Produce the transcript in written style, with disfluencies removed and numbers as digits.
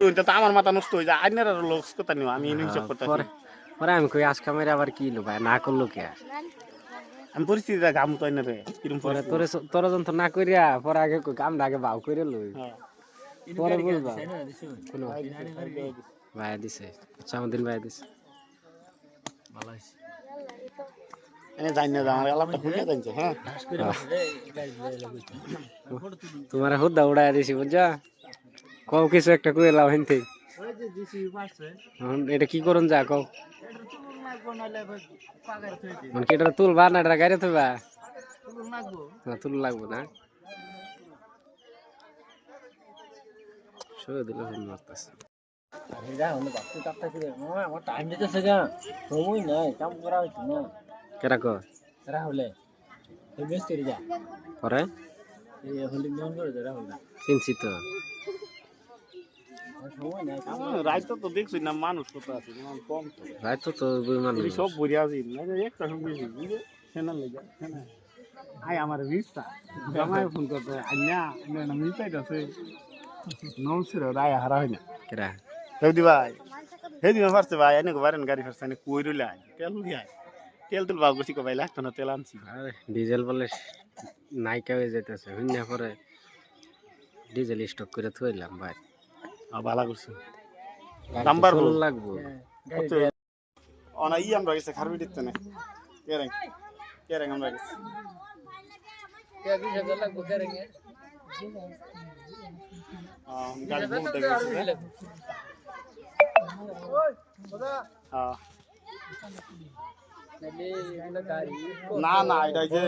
হইতে তো আমার মাথা নষ্ট হয়ে যায় আইনের আর লোক কথা নিও আমি হিসাব করতেছি পরে আমি কই আজকে মেরে আবার কি লো ভাই না করলো কে আমি পরিস্থিতিটা গাম তো আইনে রে কিরম পরে তোরে যন্ত্র না করিয়া পরে আগে কই কামটা আগে বাউ করে লই পরে বলবা কোনো ভাই দিছে সামদিন ভাই দিছে ভালো হইছে এনে যাই না আমার আলাপটা খুলে যাইছে হ্যাঁ তোমার হুদা উড়ায় দিছি বুঝা কও কিছু একটা কই লাও হেনতে ওই যে জিসি পারছে এটা কি করুন যা কও এটা চুল নাগবো নালে পাগার থই দি মানে কি এটা তুলবা না এটা গাড়ি থইবা চুল নাগবো না তুল লাগবে না শুয়ে দিলে ফোন মারতাছে আরে যা হলো বাপু কাপটা করে আমার টাইম দিতেছে গা সময় নাই কাম করা হইছে না কেরা কো রাহুলে এই মিস্ত্রি যা পরে এই হলি মন করে যা রাহুল চিনছি তো সময় নাই কাম রাইতো তো দেখছই না মানুষ কত আছে মানুষ কম তো রাত তো দুই মানুষ এই সব বড়ি আছে না একটা সঙ্গে বুঝে সেনা লাগা সেনা আই আমার রিস্তা জামাই ফোন করতে আন্যা না মিটাই আছে নমস্কার রায় হারা হয় না কেরা হেদি ভাই হেদি মা ফারছে ভাই এনে গোবারেন গাড়ি ফারছে এনে কই রইলে আই তেল দিয়াই তেল তুল বাবু গছি কো ভাই লাগতো না তেল আনছি আরে ডিজেল বলে নাইকা হয়ে যাইতেছে হইনা পরে ডিজেল স্টক করে থইলাম ভাই ভালো করছে নাম্বার ফুল লাগবো অনা ই আমরা গেছে খারবি দিতে না কেরেং কেরেং আমরা গেছে কে 20000 লাগবো করেঙ্গে গাড়ি বহুত গেছে ওই দাদা হ্যাঁ নালে গাড়ি না না এটা যে